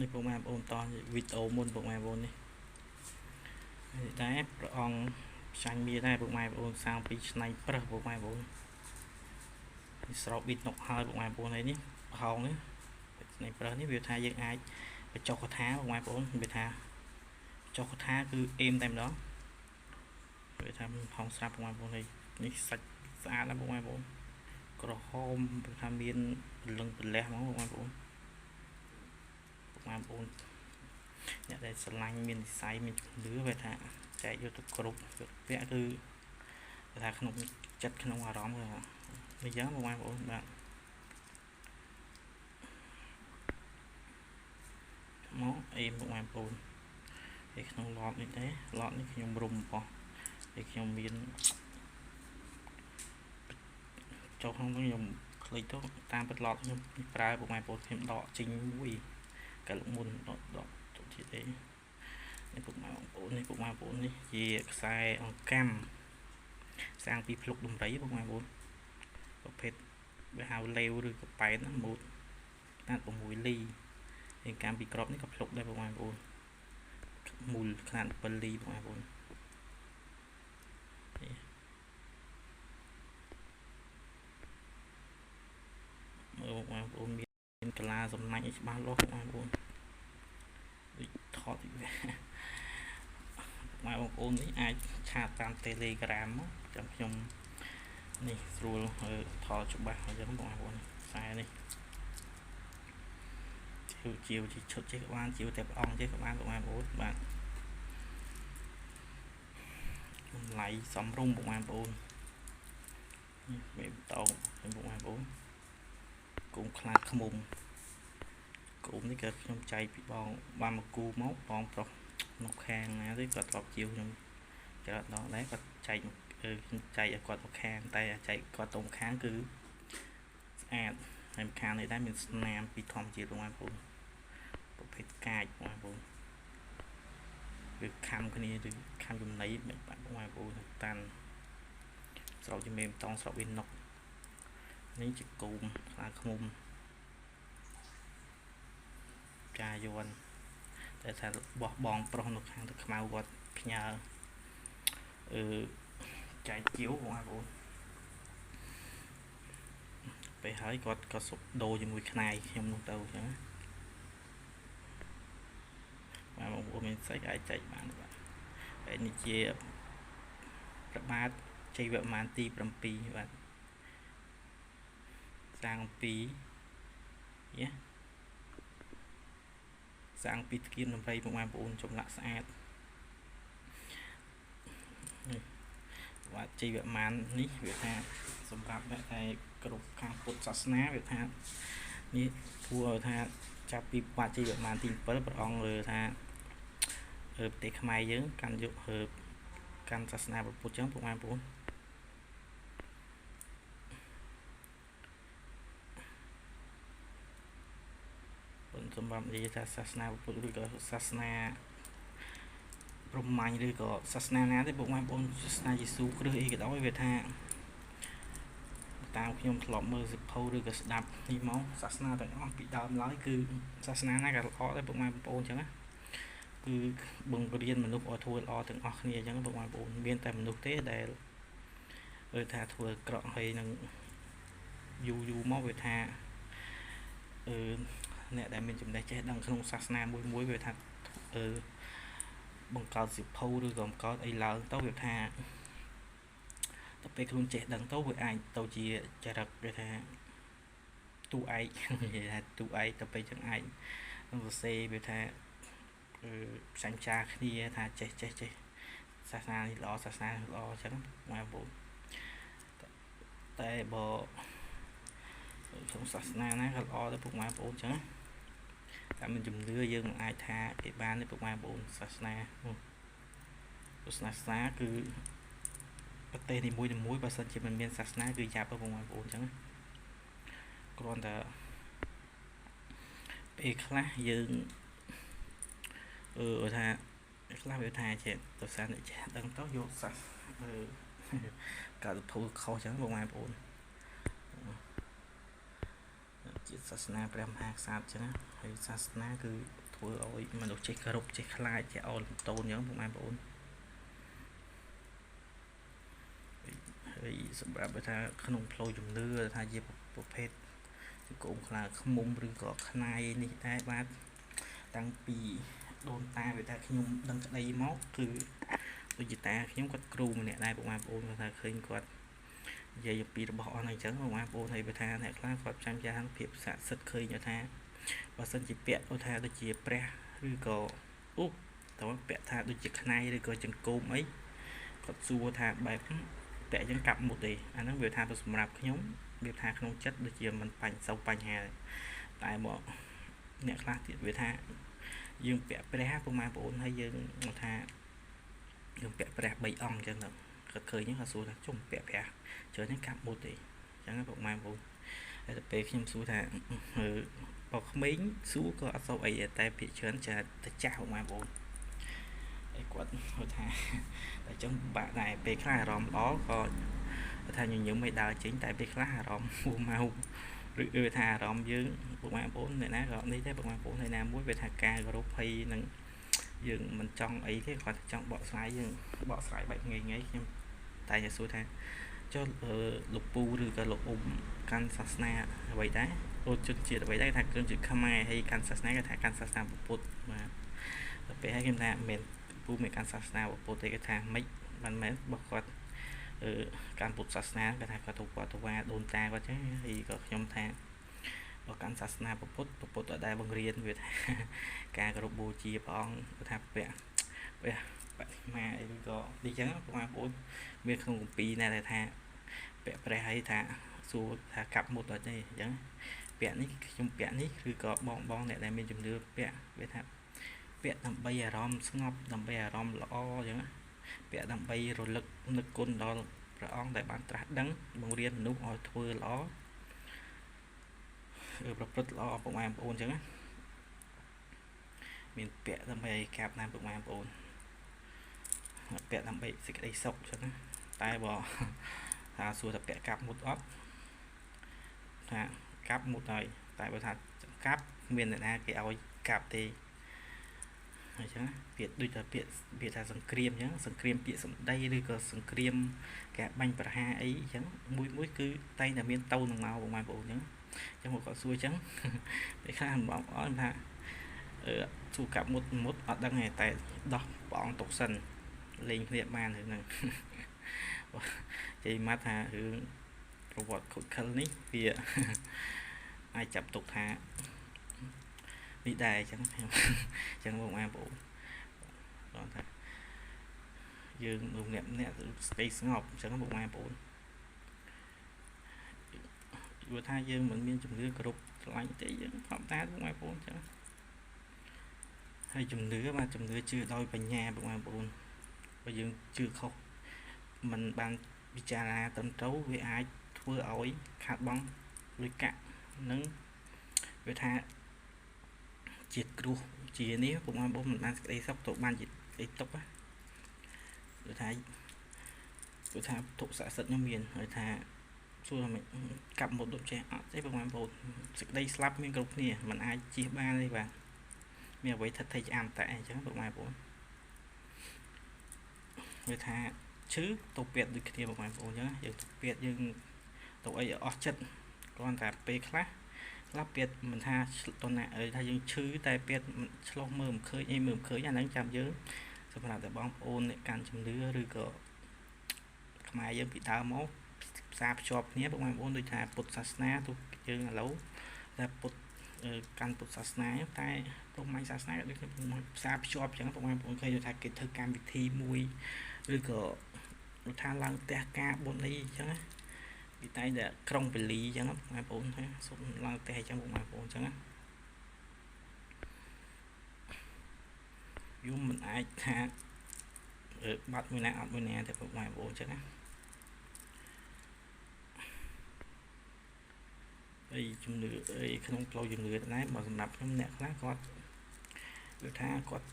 នេះពុកម៉ែបងប្អូនតវីដេអូមុនពុកម៉ែបងប្អូននេះតែព្រះអង្គចាញ់មានដែរពុកម៉ែបងប្អូនសាងពីឆ្នៃប្រើសពុកម៉ែបងប្អូនស្រោបប៊ីតនុកហើយពុកម៉ែបងប្អូនហើយនេះប្រហោងនេះឆ្នៃប្រើសនេះវាថាយើងអាចបញ្ចុះកថាពុកម៉ែបងប្អូនវាថាចុះកថាគឺអេមតែម្ដងវាថាហងស្រាប់ពុកម៉ែបងប្អូនហើយនេះសាច់ស្អាតណាស់ពុកម៉ែបងប្អូនក្រហមវាថាមានពលឹងប្រលះហ្មងពុកម៉ែបងប្អូនអ្នកដែលស្រឡាញ់មាននិស្ស័យមានជំនឿវាថាចែកយកទៅគ្រប់ពាក់គឺថាក្នុងចិត្តក្នុងអារម្មណ៍គឺនេះចឹងបងប្អូនបាទមកអេបងប្អូនឯក្នុងឡតនេះទេឡតនេះខ្ញុំរុំបោះឯខ្ញុំមានចូលក្នុងខ្ញុំคลิกទៅតាមបិទឡតខ្ញុំប្រើបងប្អូនខ្ញុំដកចេញមួយកាលមុនដកទៅទៀតទេនេះពុកម៉ែបងប្អូននេះពុកម៉ែបងប្អូននេះជាខ្សែអង្កាំសាងពីភ្លុកដំរីពុកម៉ែបងប្អូនប្រភេទវាហៅលេវឬកប៉ែនណាម៉ូតណាត់6លីអង្កាំពីក្របនេះក៏ភ្លុកដែរពុកម៉ែបងប្អូនមូលខ្នាត7លីពុកម៉ែបងប្អូនមើលបងប្អូនមានកលាសំណាញ់ឲ្យច្បាស់លាស់បងប្អូនដូចថតទីវាបងប្អូននេះអាចឆាតតាម Telegram មកចាំខ្ញុំនេះស្រួលថតច្បាស់អញ្ចឹងបងប្អូនខ្សែនេះជាវឈុតចេះក៏បានជាវតែព្រះអង្គចេះក៏បានបងប្អូនបាទតម្លៃសំរុំបងប្អូននេះមេបតោបងប្អូនគោមខ្លាឃ្មុំគោមនេះក៏ខ្ញុំចែកពីបងបានមកគូមកបងប្រុសនៅខាងណាទេគាត់ធ្លាប់ជាវខ្ញុំច្រើនដងដែរគាត់ចែកខ្ញុំចែកឲ្យគាត់មកខាងតែចែកគាត់ទៅខាងគឺស្អាតហើយខាងនេះដែរមានស្នាមពីធម្មជាតិបងប្អូនប្រភេទកាចបងប្អូនគឺខំគ្នាឬខំចំណីមិនបាក់បងប្អូនតាន់ស្រោបជាមេម្តងស្រោបវានុកនេះជាគោមខ្លាឃ្មុំចាយន់តែថាបោះបងប្រុសនៅខាងទឹកខ្មៅគាត់ផ្ញើចែកជាវបងប្អូនពេលហើយគាត់ក៏សុបដូរជាមួយខ្នាយខ្ញុំនោះទៅចឹងបងប្អូនមានស្អីអាចចែកបានបាទហើយនេះជាប្របាទជ័យវរ្ម័នទី7បាទសាងពីសាងពីថ្កៀមដំរីបងប្អូនចម្លាក់ស្អាតបាទជ័យវរ្ម័ននេះវាថាសម្រាប់អ្នកដែលគ្រប់ខាងពុទ្ធសាសនាវាថានេះធួថាចាប់ពីបាទជ័យវរ្ម័នទី7ព្រះអង្គលើថាប្រទេសខ្មែរយើងកាន់យកកាន់សាសនាពុទ្ធចឹងបងប្អូនសម្រាប់និយាយថាសាសនាពុទ្ធឬក៏សាសនាព្រហ្មញ្ញឬក៏សាសនាណាទេបងប្អូនសាសនាយេស៊ូគ្រីស្ទអីក៏ដោយវាថាតាមខ្ញុំធ្លាប់មើលសិភៅឬក៏ស្ដាប់នេះមកសាសនាទាំងអស់ពីដើមឡើយគឺសាសនាណាក៏ល្អដែរបងប្អូនចឹងណាគឺបង្រៀនមនុស្សឲ្យធ្វើល្អទាំងអស់គ្នាអញ្ចឹងបងប្អូនមានតែមនុស្សទេដែលថាធ្វើក្រក់ហើយនឹងយូរមកវាថាអ្នកដែលមានចំណេះចេះដឹងក្នុងសាសនាមួយវាថាបង្កើតសិភៅឬក៏បង្កើតអីឡើងទៅវាថាទៅពេលខ្លួនចេះដឹងទៅវាអាចទៅជាចរិតវាថាទូឯកនិយាយថាទូឯកទៅពេលចឹងអាចនឹងសរសេរវាថាផ្សាញ់ចាគ្នាថាចេះសាសនានេះល្អសាសនានេះល្អអញ្ចឹងបងប្អូនតែបើក្នុងសាសនាណាក៏ល្អដែរពុកម៉ែបងប្អូនអញ្ចឹងតែមានជំនឿយើងមិនអាចថាគេបានទេពុកម៉ែបងប្អូនសាសនាគឺប្រទេសនីមួយបើសិនជាមិនមានសាសនាគឺយ៉ាប់បងប្អូនអញ្ចឹងគ្រាន់តែពេលខ្លះយើងថាខ្លះវាថាចេះទៅសាសនាចេះដឹងទៅយកសាសកើតភូខុសអញ្ចឹងបងប្អូនជាសាសនាព្រះមហាក្សត្រអញ្ចឹងហើយសាសនាគឺ ធ្វើឲ្យមនុស្សចេះគោរពចេះខ្លាចចេះអោនតូនអញ្ចឹងបងប្អូនហើយសម្រាប់ថាក្នុងផ្លូវជំនឿថាជាប្រភេទកូនខ្លាឃ្មុំឬក៏ខ្នាយនេះដែរបាទតាំងពីដូនតាវាថាខ្ញុំដឹងក្តីមកគឺដូចជាតាខ្ញុំគាត់គ្រូម្នាក់ដែរបងប្អូនគាត់ថាឃើញគាត់និយាយពីរបស់អស់ហ្នឹងអញ្ចឹងបងប្អូនហើយបើថាអ្នកខ្លះគាត់ចាំចាស់ភាពស័ក្តិសិទ្ធិឃើញថាបើសិនជាពាក់ឧទាហរណ៍ដូចជាព្រះឬក៏អូតើពាក់ថាដូចជាខ្នាយឬក៏ចង្កូមអីគាត់សួរថាបែបពាក់អញ្ចឹងកាប់មុតទេអាហ្នឹងវាថាទៅសម្រាប់ខ្ញុំវាថាក្នុងចិត្តដូចជាមិនបញ្ហាតែមកអ្នកខ្លះទៀតវាថាយើងពាក់ព្រះពុកម៉ែបងប្អូនហើយយើងថាយើងពាក់ព្រះ3អង្គអញ្ចឹងទៅគាត់ឃើញហ្នឹងគាត់សួរថាជុំពាក់ព្រះច្រើននេះកាប់មុតទេអញ្ចឹងពុកម៉ែបងប្អូនតែពេលខ្ញុំសួរថាបើក្មេងសួរក៏អត់សូវអីតែភាគច្រើនចាទៅចាស់ពុកម៉ែបងប្អូនហើយគាត់ថាតែអញ្ចឹងបាក់ដែរពេលខ្លះអារម្មណ៍ល្អក៏ថាញញឹមមិនដើរចេញតែពេលខ្លះអារម្មណ៍ហួសមកឬថាអារម្មណ៍យើងពុកម៉ែបងប្អូនអ្នកណាក៏នេះដែរពុកម៉ែបងប្អូនហើយណាមួយវាថាការគោរពហើយនឹងយើងមិនចង់អីទេគាត់ចង់បកស្រាយយើងបកស្រាយបែបងាយខ្ញុំតែសួរថាចុះលោកពូឬក៏លោកអ៊ុំកាន់សាសនាអ្វីដែរដូចជនជាតិអ្វីដែរថាគឺជាខ្មែរហើយកាន់សាសនាគេថាកាន់សាសនាពុទ្ធបាទដល់ពេលហើយខ្ញុំថាមិនមែនពូមិនកាន់សាសនាពុទ្ធទេគេថាមិនមែនរបស់គាត់កាន់ពុទ្ធសាសនាគេថាគាត់ទៅគាត់ទៅវ៉ាដូនតាគាត់ចឹងហើយក៏ខ្ញុំថាបើកាន់សាសនាពុទ្ធអត់ដែលបង្រៀនវាថាការគោរពបូជាព្រះអង្គគាត់ថាពាក់បដិមាអីឬក៏នេះចឹងបងប្អូនមានក្នុងគម្ពីរណាដែលថាពាក់ព្រះហើយថាសួរថាកាប់មុតអត់ទេអញ្ចឹងពាក់នេះខ្ញុំពាក់នេះឬក៏បងអ្នកដែលមានជំនឿពាក់វាថាពាក់ដើម្បីអារម្មណ៍ស្ងប់ដើម្បីអារម្មណ៍ល្អអញ្ចឹងពាក់ដើម្បីរលឹកនឹកគុណដល់ព្រះអង្គដែលបានត្រាស់ដឹងបង្រៀនមនុស្សឲ្យធ្វើល្អប្រព្រឹត្តល្អពុកម៉ែបងប្អូនអញ្ចឹងមានពាក់ដើម្បីកាប់ណាពុកម៉ែបងប្អូនពាក់ដើម្បីសេចក្តីសុខអញ្ចឹងតែបើថាសួរថាពាក់កាប់មុតអត់ថាកាប់មុតហើយតែបើថាកាប់មានអ្នកណាគេឲ្យកាប់ទេអញ្ចឹងពាក្យដូចថាពាក្យថាសង្គ្រាមអញ្ចឹងសង្គ្រាមពាក្យសម្ដីឬក៏សង្គ្រាមការបាញ់ប្រហារអីអញ្ចឹងមួយគឺតែងតែមានតូននឹងមកបងប្អូនអញ្ចឹងមកគាត់សួរអញ្ចឹងពេលខ្លះបងប្អូនថាសួរកាប់មុតអត់ដឹងទេតែដោះព្រះអង្គទុកសិនលេងគ្នាបានរឿងហ្នឹងនិយាយមកថារឿងប្រវត្តិខុសខលនេះវាអាចចាប់ទុកថានេះដែរអញ្ចឹងខ្ញុំអញ្ចឹងបងប្អូនគាត់ថាយើងម្នាក់ស្ដីស្ងប់អញ្ចឹងបងប្អូនយល់ថាយើងមិនមានជំនឿគ្រប់ឆ្លាញ់ទេយើងធម្មតាបងប្អូនអញ្ចឹងហើយជំនឿបាទជំនឿជឿដោយបញ្ញាបងប្អូនបើយើងជឿខុសមិនបានពិចារណាត្រឹមត្រូវវាអាចធ្វើឲ្យខាតបង់លុយកាក់និងវាថាជាគ្រោះជានេះបងប្អូនមិនបានសេចក្តីសុខទៅបានជាអីទុកគឺថាទុកស័ក្តិសិទ្ធខ្ញុំមានហើយថាសួរថាកាប់មុតដូចចេះអត់ទេបងប្អូនសេចក្តីស្លាប់មានគ្រប់គ្នាมันអាចជៀសបានទេបាទមានអ្វីថិតថេរឆ្អាមតែអញ្ចឹងបងប្អូនវាថាឈឺទៅពេទ្យដូចគ្នាបងប្អូនអញ្ចឹងយើងទៅពេទ្យយើងទៅអីអស់ចិត្តគ្រាន់តែពេលខ្លះពេទ្យមិនថាតណាថាយើងឈឺតែពេទ្យឆ្លោះមើលមិនឃើញអីមើលមិនឃើញអាហ្នឹងចាំយើងសម្រាប់តែបងប្អូនអ្នកកាន់ជំនឿឬក៏ខ្មែរយើងពីដើមមកផ្សារភ្ជាប់គ្នាបងប្អូនដូចថាពុទ្ធសាសនាទោះយើងឥឡូវតែពុទ្ធកាន់ពុទ្ធសាសនាតែព្រហ្មញ្ញសាសនាដូចផ្សារភ្ជាប់អញ្ចឹងបងប្អូនឃើញថាគេធ្វើកម្មវិធីមួយឬក៏ថាឡើងផ្ទះការបុណ្យអីអញ្ចឹងពីតែតែក្រុងពលីអញ្ចឹងបងប្អូនថាសុំឡើងផ្ទះអញ្ចឹងបងប្អូនអញ្ចឹងយំមិនអាចថាបាត់មួយណាអត់មួយណាតែបងប្អូនអញ្ចឹងណាហើយជំនឿអីក្នុងផ្លូវជំនឿដែរបើសម្រាប់ខ្ញុំអ្នកខ្លះគាត់គឺថាគាត់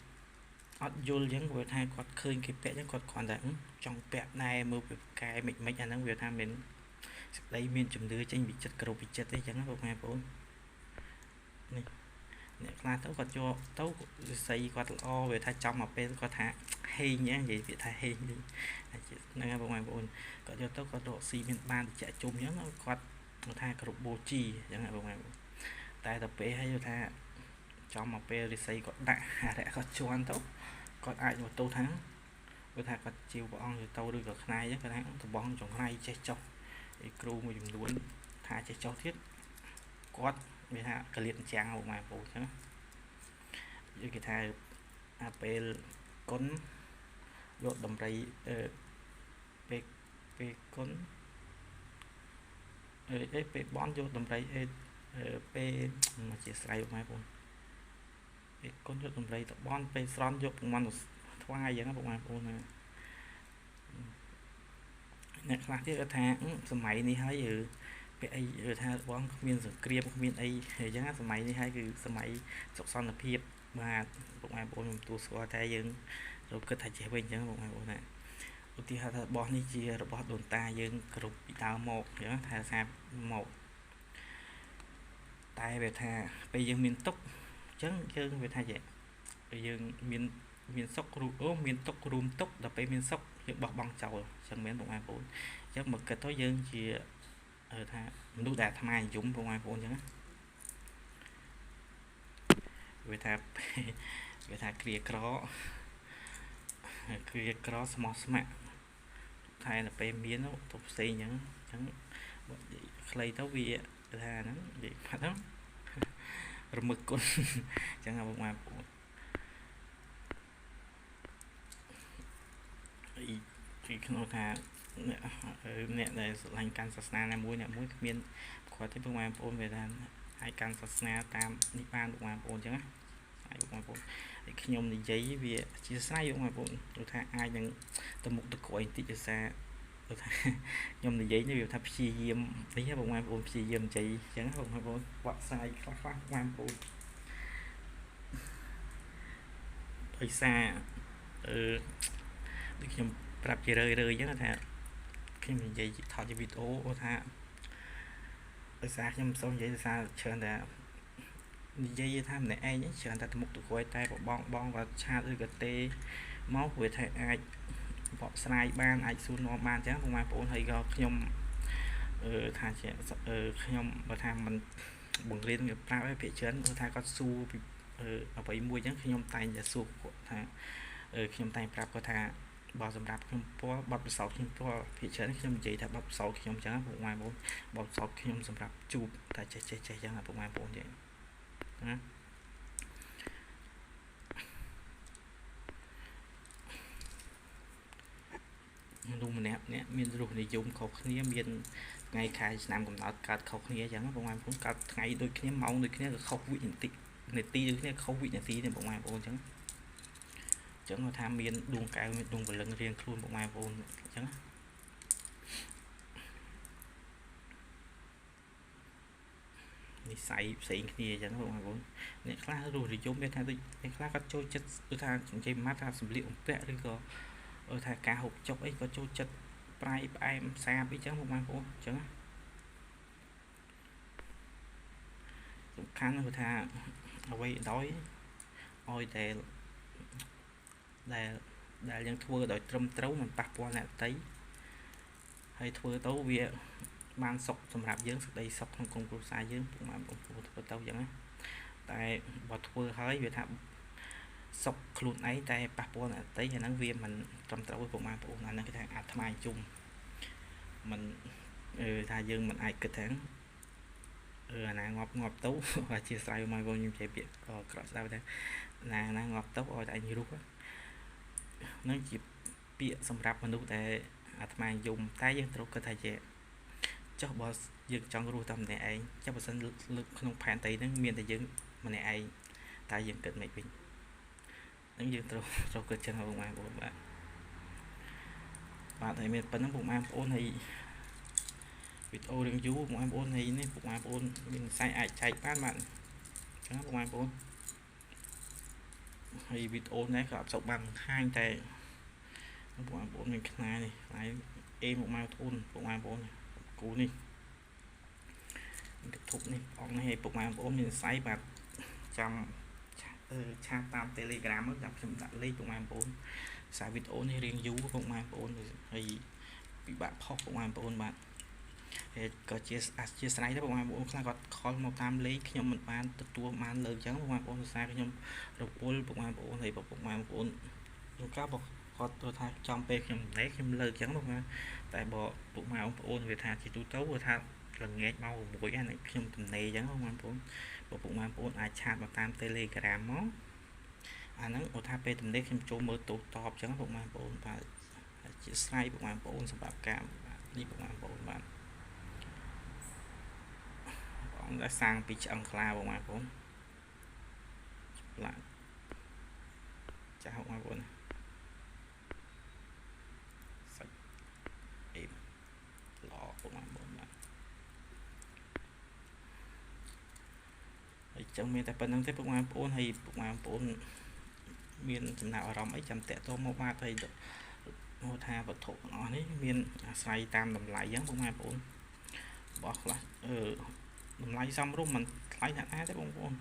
អត់យល់អញ្ចឹងគាត់ថាគាត់ឃើញគេពាក់អញ្ចឹងគាត់គ្រាន់តែចង់ពាក់ដែរមើលពីកែមិនអាហ្នឹងវាថាមានសេចក្តីមានជំនឿចេញពីចិត្តគ្រប់ពីចិត្តអីចឹងបងប្អូននេះ អ្នកខ្លះទៅគាត់យកទៅរិស័យគាត់ល្អវាថាចំមកពេលគាត់ថាហេងហ្នឹងនិយាយពាក្យថាហេងហ្នឹងហើយបងប្អូនគាត់យកទៅគាត់រកស៊ីមានបានតិចជុំអញ្ចឹងគាត់ថាគ្រប់បូជីអញ្ចឹងបងប្អូនតែទៅពេលឲ្យថាចំមកពេលរិស័យគាត់ដាក់អរិយគាត់ជន់ទៅគាត់អាចមកទោសថាគាត់ថាគាត់ជាព្រះអង្គទៅឬក៏ខ្នាយហ្នឹងគាត់ថាតបងចង្រៃចេះចុះឯគ្រូមួយចំនួនថាចេះចុះទៀតគាត់វាថាកលៀតចាំងមកម៉ែពូចឹងយល់គេថាអាពេលគុណយកដំរីពេលគុណពេលបនយកដំរីពេលមកជាស្រ័យម៉ែពូពេលគុណយកដំរីទៅបនពេលស្រន់យកពងន់ថ្វាយចឹងបងប្អូនណាអ្នកខ្លះទៀតគាត់ថាសម័យនេះហើយពេលអីថាបងគ្មានសង្គ្រាមគ្មានអីអញ្ចឹងសម័យនេះហើយគឺសម័យសុខសន្តិភាពបាទបងប្អូនខ្ញុំទូស្គាល់តែយើងរកគិតថាចេះវិញអញ្ចឹងបងប្អូនណាឧទាហរណ៍ថារបស់នេះជារបស់ដូនតាយើងគ្រប់ពីដើមមកអញ្ចឹងថាសាបមកតែវាថាពេលយើងមានទុកអញ្ចឹងយើងវាថាយើងមានសុខមានទុករួមទុកដល់ពេលមានសុខយើងបោះបង់ចោលអញ្ចឹងមែនបងប្អូនអញ្ចឹងមកគិតទៅយើងជាថាមនុស្សដែលអាត្មានិយមបងប្អូនអញ្ចឹងវាថាគ្រាក្រស្មោះស្ម័គ្រតែដល់ពេលមានទៅផ្សេងអញ្ចឹងខ្លីទៅវាថាហ្នឹងនិយាយហ្នឹងរមឹកគុណអញ្ចឹងបងប្អូនពីក្នុងថាអ្នកដែលស្រឡាញ់កាន់សាសនាណាមួយគ្មានគាត់ទេបងប្អូនវាថាឲ្យកាន់សាសនាតាមនេះបានបងប្អូនអញ្ចឹងណាហើយបងប្អូនហើយខ្ញុំនិយាយវាជាស្រ័យបងប្អូនព្រោះថាអាចនឹងទៅមុខទៅក្រោយបន្តិចភាសាព្រោះថាខ្ញុំនិយាយនេះវាថាព្យាយាមនេះបងប្អូនព្យាយាមនិយាយអញ្ចឹងបងប្អូនបកស្រាយខ្លះបងប្អូនដោយសារដូចខ្ញុំប្រាប់ជារឿយអញ្ចឹងថាខ្ញុំនិយាយថតជាវីដេអូថាដោយសារខ្ញុំសូមនិយាយដោយសារច្រើនតែនិយាយថាម្នាក់ឯងច្រើនតែមុខទៅក្រោយតែបងគាត់ឆាតឬក៏ទេមកវាថាអាចបកស្រាយបានអាចសួរនាំបានអញ្ចឹងបងប្អូនហើយក៏ខ្ញុំថាជាខ្ញុំបើថាមិនបង្រៀនគេប្រាប់ឲ្យភាគច្រើនគាត់ថាគាត់សួរពីអ្វីមួយអញ្ចឹងខ្ញុំតែងតែសួរគាត់ថាខ្ញុំតែងប្រាប់គាត់ថាបើសម្រាប់ខ្ញុំពាល់បទពិសោធន៍ខ្ញុំពាល់ភាគច្រើនខ្ញុំនិយាយថាបទពិសោធន៍ខ្ញុំអញ្ចឹងបងប្អូនបទពិសោធន៍ខ្ញុំសម្រាប់ជួបតែចេះអញ្ចឹងបងប្អូននិយាយណាមនុស្សម្នាក់មានរសនិយមខុសគ្នាមានថ្ងៃខែឆ្នាំកំណើតកើតខុសគ្នាអញ្ចឹងបងប្អូនកើតថ្ងៃដូចគ្នាម៉ោងដូចគ្នាក៏ខុសវិនាទីដូចគ្នាខុសវិនាទីទេបងប្អូនអញ្ចឹងថាមានដួងកែវមានដួងព្រលឹងរៀងខ្លួនបងប្អូនអញ្ចឹងនិស្ស័យផ្សេងគ្នាអញ្ចឹងបងប្អូនអ្នកខ្លះរស់និយមវាថាដូចអ្នកខ្លះគាត់ចូលចិត្តគឺថានិយាយមកថាសម្លៀកបំពាក់ឬក៏ថាការហូបចុកអីក៏ចូលចិត្តប្រៃផ្អែមសាបអីចឹងបងប្អូនអញ្ចឹងសំខាន់គឺថាអ្វីដោយឲ្យដែលយើងធ្វើដោយត្រឹមត្រូវមិនប៉ះពាល់អ្នកដទៃហើយធ្វើទៅវាបានសុខសម្រាប់យើងសេចក្តីសុខក្នុងក្រុមគ្រួសារយើងពុកម៉ែបងប្អូនធ្វើទៅអញ្ចឹងណាតែបើធ្វើហើយវាថាសុខខ្លួនឯងតែប៉ះពាល់អ្នកដទៃអាហ្នឹងវាមិនត្រឹមត្រូវទេពុកម៉ែបងប្អូនអាហ្នឹងគេថាអាត្មាជុំមិនថាយើងមិនអាចគិតថាអាណាងាប់ទៅអធិស្ឋានមកបងខ្ញុំនិយាយពាក្យក៏ក្រក់ស្ដាប់ថាណាងាប់ទៅឲ្យតែអញរស់នឹងជាពាក្យសម្រាប់មនុស្សដែលអាត្មាយំតែយើងត្រូវគិតថាជាចុះបើយើងចង់រស់តែម្នាក់ឯងចុះបើសិនលើកក្នុងផែនទីហ្នឹងមានតែយើងម្នាក់ឯងតែយើងគិតមិនវិញហ្នឹងយើងត្រូវគិតចឹងបងប្អូនបាទហើយមានប៉ុណ្ណឹងបងប្អូនហើយវីដេអូរឿងយូរបងប្អូនហើយនេះបងប្អូនមានខ្សែអាចចែកបានបាទចឹងបងប្អូនហើយវីដេអូនេះក៏អត់សូវបានបង្ហាញតែបងប្អូនមានខ្នានេះហើយអេមកមកធូនបងប្អូនគូនេះកធុកនេះអង្គនេះឲ្យពុកម៉ែបងប្អូនមានខ្សែបាទ ចាំឆាតតាម Telegram មកចាំខ្ញុំដាក់លេខពុកម៉ែបងប្អូនសារវីដេអូនេះរៀងយូរពុកម៉ែបងប្អូនហើយពិបាកផុសពុកម៉ែបងប្អូនបាទហើយក៏ជាស្រ័យដែរពុកម៉ែបងប្អូនខ្លះគាត់ខលមកតាមលេខខ្ញុំមិនបានទទួលបានលើកអញ្ចឹងពុកម៉ែបងប្អូនភាសាខ្ញុំរពលពុកម៉ែបងប្អូនហើយពុកម៉ែបងប្អូនលោកកាបគាត់ទៅថាចំពេលខ្ញុំណែខ្ញុំលើកអញ្ចឹងពុកម៉ែតែបើពុកម៉ែបងប្អូនវាថាជាទូទៅវាថាល្ងាចមក6ហ្នឹងខ្ញុំទំនេរអញ្ចឹងពុកម៉ែបងប្អូនពុកម៉ែបងប្អូនអាចឆាតមកតាម Telegram មកអាហ្នឹងគាត់ថាពេលទំនេរខ្ញុំចូលមើលទូតបអញ្ចឹងពុកម៉ែបងប្អូនបាទជាស្រ័យពុកម៉ែបងប្អូនសម្រាប់ការនេះពុកម៉ែបងប្អូនបាទបងđã sang ពីឆ្អឹងខ្លាបងប្អូនប្លាក់ចាស់បងប្អូនសាច់អេល្អបងប្អូនបាទហើយចឹងមានតែប៉ុណ្្នឹងទេពុកម៉ែបងប្អូនហើយពុកម៉ែបងប្អូនមានចំណាប់អារម្មណ៍អីចាំតាក់ទងមកបាទហើយមកថាវត្ថុទាំងអស់នេះមានអាស្រ័យតាមតម្លៃអញ្ចឹងពុកម៉ែបងប្អូនរបស់ខ្លះតម្លៃសមរម្យមិនថ្លៃណាស់ទេបងប្អូន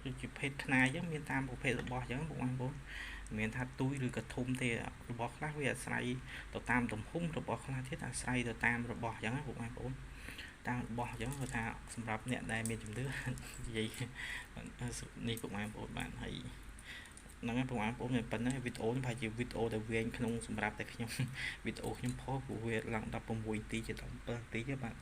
គឺជាភេទខ្នាយអញ្ចឹងមានតាមប្រភេទរបស់អញ្ចឹងបងប្អូនមានថាទូចឬក៏ធំទេរបស់ខ្លះវាអាស្រ័យទៅតាមទំហំរបស់ខ្លះទៀតអាស្រ័យទៅតាមរបស់អញ្ចឹងបងប្អូនតាមរបស់អញ្ចឹងគាត់ថាសម្រាប់អ្នកដែលមានជំនឿនិយាយនេះបងប្អូនបានហើយហ្នឹងហើយបងប្អូនមានប៉ុណ្ណឹងវីដេអូនេះប្រហែលជាវីដេអូដែលវែងក្នុងសម្រាប់តែខ្ញុំវីដេអូខ្ញុំផុសព្រោះវាឡើង16នាទីជា17នាទីទេបាទ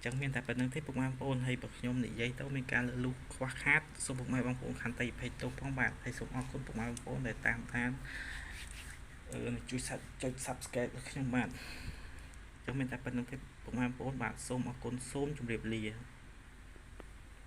ចឹងមានតែប៉ុណ្្នឹងទេពុកម៉ែបងប្អូនហើយបើខ្ញុំនិយាយទៅមានការលើលូខ្វះខាតសូមពុកម៉ែបងប្អូនខន្តីអភ័យទោសផងបាទហើយសូមអរគុណពុកម៉ែបងប្អូនដែលតាមដានជួយចុច Subscribe របស់ខ្ញុំបាទចឹងមានតែប៉ុណ្្នឹងទេពុកម៉ែបងប្អូនបាទសូមអរគុណសូមជម្រាបលា